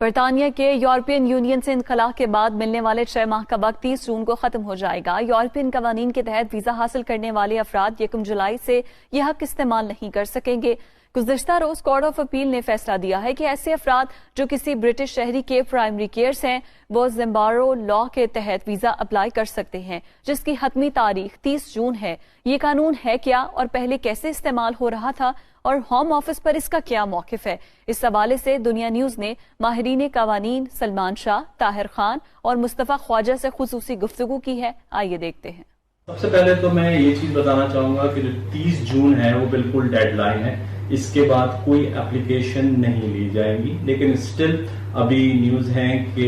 बरतानिया के European union से इनखला के बाद मिलने वाले 6 माह का वक्त 30 जून को खत्म हो जाएगा। यूरोपियन कवानीन के तहत वीजा हासिल करने वाले अफराद 1 जुलाई से यह हक इस्तेमाल नहीं कर सकेंगे। गुज़िश्ता रोज कोर्ट ऑफ अपील ने फैसला दिया है कि ऐसे अफराद जो किसी ब्रिटिश शहरी के प्राइमरी केयर्स हैं वो ज़िम्बारो लॉ के तहत वीजा अप्लाई कर सकते हैं, जिसकी हतमी तारीख 30 जून है। ये कानून है क्या और पहले कैसे इस्तेमाल हो रहा था और होम ऑफिस पर इसका क्या मौकिफ है? इस हवाले से दुनिया न्यूज ने माहिरीन कवानीन सलमान शाह, ताहिर खान और मुस्तफा ख्वाजा से खुसूसी गुफ्तगू की है। आइए देखते हैं। सबसे पहले तो मैं ये चीज बताना चाहूंगा कि जो 30 जून है वो बिल्कुल डेडलाइन है। इसके बाद कोई एप्लीकेशन नहीं ली जाएगी, लेकिन स्टिल अभी न्यूज है कि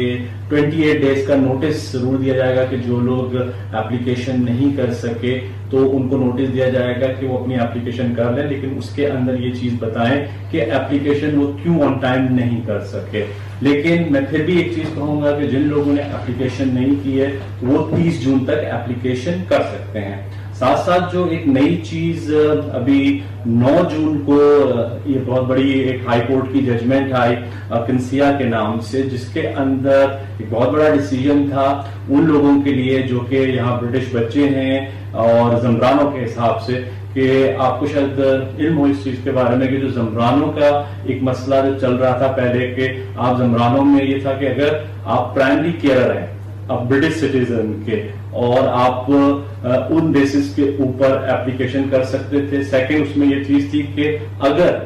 28 डेज का नोटिस जरूर दिया जाएगा कि जो लोग एप्लीकेशन नहीं कर सके तो उनको नोटिस दिया जाएगा कि वो अपनी एप्लीकेशन कर लें, लेकिन उसके अंदर ये चीज बताएं कि एप्लीकेशन वो क्यों ऑन टाइम नहीं कर सके। लेकिन मैं फिर भी एक चीज कहूंगा कि जिन लोगों ने एप्लीकेशन नहीं की है वो 30 जून तक एप्लीकेशन कर सकते हैं। साथ साथ जो एक नई चीज अभी 9 जून को ये बहुत बड़ी एक हाई कोर्ट की जजमेंट आई कंसिया के नाम से, जिसके अंदर एक बहुत बड़ा डिसीजन था उन लोगों के लिए जो कि यहाँ ब्रिटिश बच्चे हैं और जमरानों के हिसाब से, कि आपको शायद इल्म हो इस चीज के बारे में कि जो जमरानों का एक मसला जो चल रहा था पहले के, आप जमरानों में ये था कि अगर आप प्राइमरी केयरर हैं अब ब्रिटिश सिटीजन के और आप उन बेसिस के ऊपर एप्लीकेशन कर सकते थे। सेकंड उसमें ये चीज थी कि अगर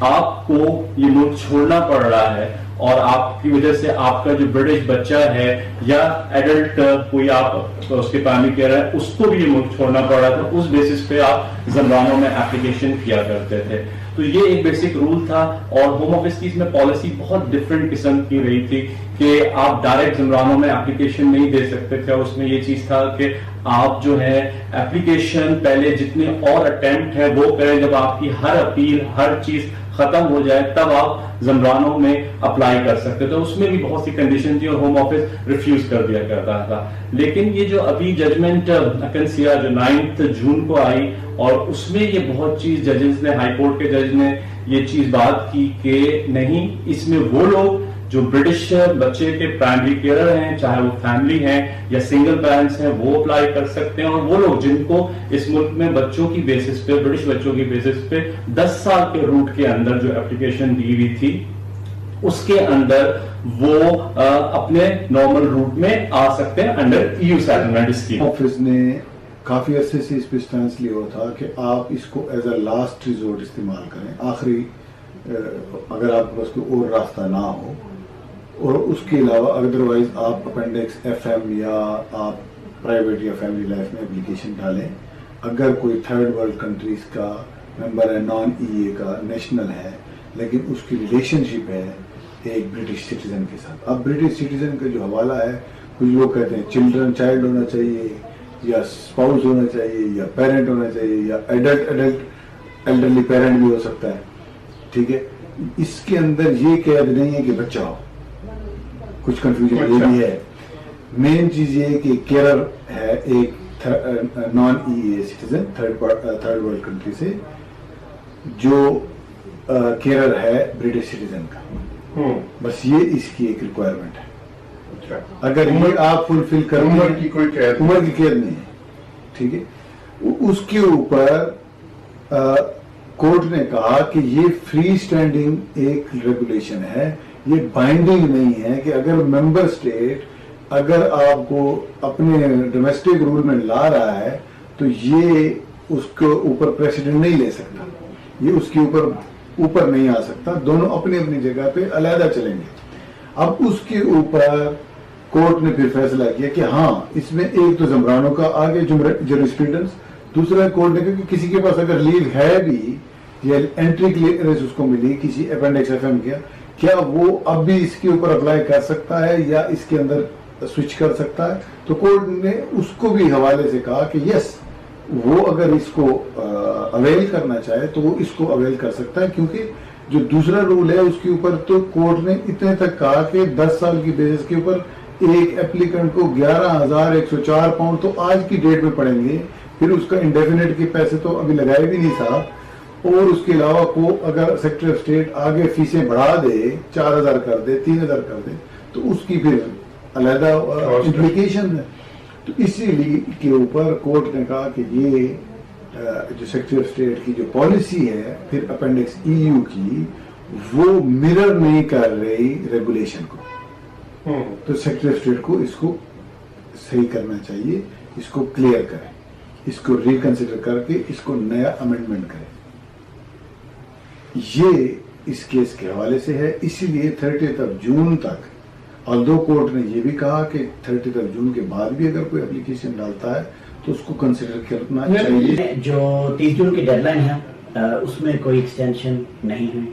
आपको ये मुल्क छोड़ना पड़ रहा है और आपकी वजह से आपका जो ब्रिटिश बच्चा है या एडल्ट कोई आप उसके प्राइमरी केयर है उसको भी ये मुल्क छोड़ना पड़ रहा था, उस बेसिस पे आप जमरानों में एप्लीकेशन किया करते थे। तो ये एक बेसिक रूल था और होम ऑफिस की इसमें पॉलिसी बहुत डिफरेंट किस्म की रही थी कि आप डायरेक्ट जमरानों में एप्लीकेशन नहीं दे सकते थे। उसमें ये चीज था कि आप जो है एप्लीकेशन पहले जितने और अटेम्प्ट है वो करें, जब आपकी हर अपील हर चीज खत्म हो जाए तब आप जमरानों में अप्लाई कर सकते थे। उसमें भी बहुत सी कंडीशन थी और होम ऑफिस रिफ्यूज कर दिया करता था। लेकिन ये जो अभी जजमेंट कंसिया जो 9 जून को आई और उसमें ये बहुत चीज जजेस ने, हाई कोर्ट के जज ने ये चीज बात की कि नहीं, इसमें वो लोग जो ब्रिटिश बच्चे के प्राइमरी केयरर हैं, चाहे वो फैमिली हैं या सिंगल पेरेंट्स हैं, वो अप्लाई कर सकते हैं। और वो लोग जिनको इस मुल्क में बच्चों की बेसिस पे, ब्रिटिश बच्चों की बेसिस पे 10 साल के रूट के अंदर जो एप्लीकेशन दी हुई थी उसके अंदर वो अपने नॉर्मल रूट में आ सकते हैं under EU settlement scheme. Office ने काफी अरसे से इस पे स्टैंस लिया हुआ था कि आप इसको एज अ लास्ट रिजोर्ट इस्तेमाल करें, आखिरी अगर आपके पास कोई और रास्ता ना हो, और उसके अलावा अदरवाइज आप अपेंडिक्स FM या आप प्राइवेट या फैमिली लाइफ में एप्लीकेशन डालें। अगर कोई थर्ड वर्ल्ड कंट्रीज का मेंबर है, नॉन EA का नेशनल है, लेकिन उसकी रिलेशनशिप है एक ब्रिटिश सिटीजन के साथ। अब ब्रिटिश सिटीजन का जो हवाला है, कुछ लोग कहते हैं चिल्ड्रन चाइल्ड होना चाहिए या स्पाउस होना चाहिए या पेरेंट होना चाहिए या एडल्ट एल्डरली पेरेंट भी हो सकता है, ठीक है। इसके अंदर ये कैद नहीं है कि बच्चा हो, कुछ कंफ्यूजन ये भी है। मेन चीज ये है कि केयरर है एक non EA citizen third world country से, जो केयरर है ब्रिटिश सिटीजन का। बस ये इसकी एक रिक्वायरमेंट है। अगर ये आप फुलफिल कर, उम्र की कोई कैद नहीं है, ठीक है। उसके ऊपर कोर्ट ने कहा कि ये फ्री स्टैंडिंग एक रेगुलेशन है, ये बाइंडिंग नहीं है कि अगर मेंबर स्टेट अगर आपको अपने डोमेस्टिक रूल में ला रहा है तो ये उसके ऊपर प्रेसिडेंट नहीं ले सकता, ये उसके ऊपर नहीं आ सकता। दोनों अपनी अपनी जगह पे अलहदा चलेंगे। अब उसके ऊपर कोर्ट ने फिर फैसला किया कि हाँ, इसमें एक तो जमरानों का आगे जुरिस्प्रूडेंस, दूसरा कोर्ट ने कहा कि किसी के पास अगर लीव है भी या एंट्री क्लियरेंस उसको मिली किसी अपेंडिक्स FM का, क्या वो अब भी इसके ऊपर अप्लाई कर सकता है या इसके अंदर स्विच कर सकता है? तो कोर्ट ने उसको भी हवाले से कहा कि यस, वो अगर इसको अवेल करना चाहे तो वो इसको अवेल कर सकता है, क्योंकि जो दूसरा रूल है उसके ऊपर तो कोर्ट ने इतने तक कहा कि 10 साल की बेसिस के ऊपर एक एप्लीकेंट को 11,104 पाउंड तो आज की डेट में पड़ेंगे। फिर उसका इंडेफिनेट के पैसे तो अभी लगाए भी नहीं था, और उसके अलावा को अगर सेक्रेटरी ऑफ स्टेट आगे फीसें बढ़ा दे, 4,000 कर दे, 3,000 कर दे, तो उसकी फिर अलहदा इम्प्लीकेशन है। तो इसीलिए के ऊपर कोर्ट ने कहा कि ये जो सेक्रेटरी ऑफ स्टेट की जो पॉलिसी है फिर अपेंडिक्स EU की, वो मिरर नहीं कर रही रेगुलेशन को। तो सेक्रेटरी ऑफ स्टेट को इसको सही करना चाहिए, इसको क्लियर करें, इसको रिकंसिडर करके इसको नया अमेंडमेंट करें। ये इस केस के हवाले से है। इसीलिए 30 जून तक, ऑल्दो कोर्ट ने ये भी कहा कि 30 जून के बाद भी अगर कोई एप्लीकेशन डालता है तो उसको कंसिडर करना चाहिए। जो 30 जून की डेडलाइन है उसमें कोई एक्सटेंशन नहीं है,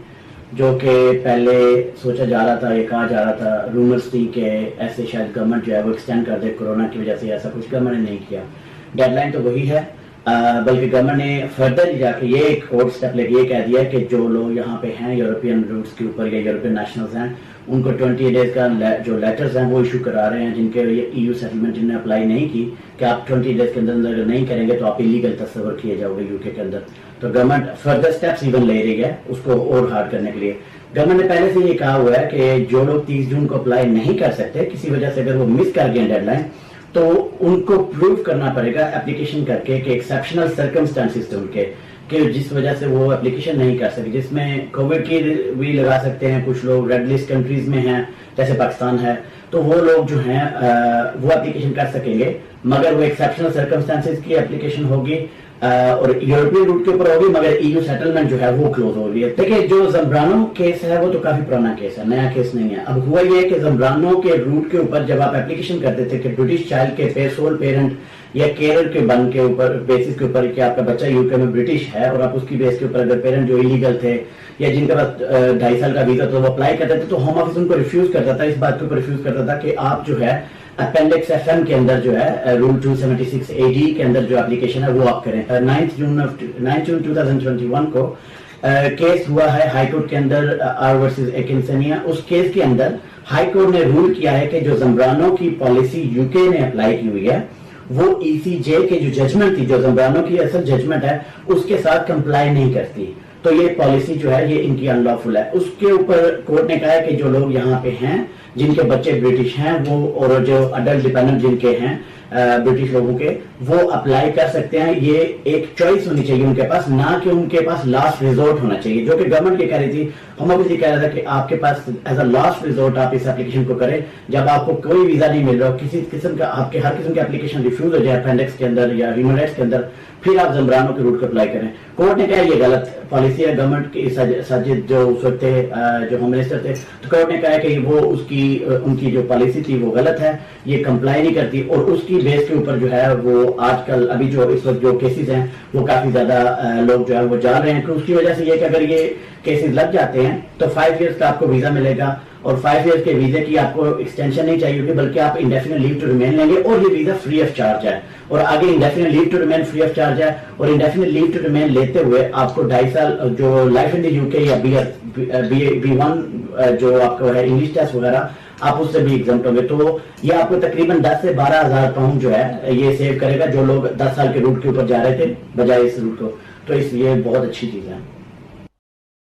जो कि पहले सोचा जा रहा था, ये कहा जा रहा था, रूमर्स थी कि ऐसे शायद गवर्नमेंट जो है वो एक्सटेंड कर दे कोरोना की वजह से। ऐसा कुछ गवर्नमेंट ने नहीं किया, डेडलाइन तो वही है। बल्कि गवर्नमेंट ने फर्दर जाके ये एक और स्टेप लेके ये कह दिया कि जो लोग यहाँ पे हैं यूरोपियन रूट्स के ऊपर या यूरोपियन नेशनल्स हैं, उनको 20 डेज का जो लेटर्स हैं वो इशू करा रहे हैं, जिनके ये EU सेटलमेंट जिन्होंने अप्लाई नहीं की, कि आप 20 डेज के अंदर अगर नहीं करेंगे तो आप इलीगल तस्वर किए जाओगे UK के अंदर। तो गवर्नमेंट फर्दर स्टेप्स इवन ले रही है उसको और हार्ड करने के लिए। गवर्नमेंट ने पहले से ये कहा हुआ है कि जो लोग 30 जून को अप्लाई नहीं कर सकते किसी वजह से, अगर वो मिस कर गए डेडलाइन, तो उनको प्रूव करना पड़ेगा एप्लीकेशन करके कि एक्सेप्शनल सर्कमस्टेंसेस थे उनके, कि जिस वजह से वो एप्लीकेशन नहीं कर सके, जिसमें कोविड की भी लगा सकते हैं, कुछ लोग रेड लिस्ट कंट्रीज में हैं जैसे पाकिस्तान है, तो वो लोग जो हैं वो एप्लीकेशन कर सकेंगे, मगर वो एक्सेप्शनल सर्कमस्टेंसेस की एप्लीकेशन होगी और यूरोपियन रूट के ऊपर होगी, मगर EU सेटलमेंट जो है वो क्लोज हो रही है। देखिए जो जम्ब्रानो केस है वो तो काफी पुराना केस है, नया केस नहीं है। अब हुआ ये कि जम्ब्रानो के रूट के ऊपर जब आप एप्लीकेशन करते थे कि ब्रिटिश चाइल्ड के सोल पेरेंट या केयर के बन के ऊपर बेसिस के ऊपर कि आपका बच्चा UK में ब्रिटिश है और आप उसकी बेस के ऊपर अगर पेरेंट जो इलीगल थे या जिनके पास 2.5 साल का वीजा तो वो अप्लाई करते थे, तो होम ऑफिस उनको रिफ्यूज करता था, इस बात को रिफ्यूज करता था कि आप जो है अपेंडिक्स FM के अंदर जो है रूल 276 AD के अंदर जो एप्लीकेशन है वो आप करें। 9 जून 2021 को केस हुआ है हाई कोर्ट के अंदर, R वर्सेस एकिंसनिया। उस केस के अंदर हाई कोर्ट ने रूल किया है कि जो जम्ब्रानो की पॉलिसी UK ने अप्लाई की हुई है वो ECJ के जो जजमेंट थी, जो जम्ब्रानो की असल जजमेंट है, उसके साथ कंप्लाई नहीं करती, तो ये पॉलिसी जो है ये इनकी अनलॉफुल है। उसके ऊपर कोर्ट ने कहा है कि जो लोग यहाँ पे हैं जिनके बच्चे ब्रिटिश हैं वो, और जो अडल्ट डिपेंडेंट जिनके हैं ब्रिटिश लोगों के, वो अप्लाई कर सकते हैं। ये एक चॉइस होनी चाहिए उनके पास, ना कि उनके पास लास्ट रिजोर्ट होना चाहिए, जो कि गवर्नमेंट ये कह रही थी। हम अभी कह रहा था कि आपके पास एज अ लास्ट रिजोर्ट आप इस एप्लीकेशन को करें, जब आपको कोई वीजा नहीं मिल रहा, किसी किस्म का आपके हर किस्म की एप्लीकेशन रिफ्यूज हो जाए अपेंडिक्स के अंदर या ह्यूमन राइट्स के अंदर, फिर आप जम्ब्रानो के रूट को अप्लाई करें। कोर्ट ने कहा ये गलत पॉलिसी है गवर्नमेंट की। साजिद जो उस वक्त थे जो होम मिनिस्टर थे, तो कोर्ट ने कहा कि वो उनकी जो पॉलिसी थी वो गलत है, ये कंप्लाई नहीं करती, और उसकी बेस के ऊपर जो है वो आजकल अभी जो इस वक्त जो केसेस हैं वो काफी ज्यादा लोग जो है वो जा रहे हैं। तो उसकी वजह से ये कि अगर ये केसेस लग जाते हैं तो 5 ईयर्स का आपको वीजा मिलेगा, और 5 ईयर्स के वीजे की आपको एक्सटेंशन नहीं चाहिए होगी, बल्कि आप इंडेफिनिट लीव टू रिमेन लेंगे, और ये वीजा फ्री ऑफ चार्ज है। और आगे indefinite leave to remain free of charge है, और इंडेफिनिट लीव टू रिमेन लेते हुए आपको 2.5 साल जो लाइफ इन द UK या B1 जो आपको है इंग्लिश टेस्ट वगैरह, आप उससे भी एग्जाम्प्ट होंगे। तो ये आपको तकरीबन 10 से 12,000 पाउंड जो है ये सेव करेगा, जो लोग 10 साल के रूट के ऊपर जा रहे थे बजाय इस रूट को। तो इसलिए बहुत अच्छी चीज है।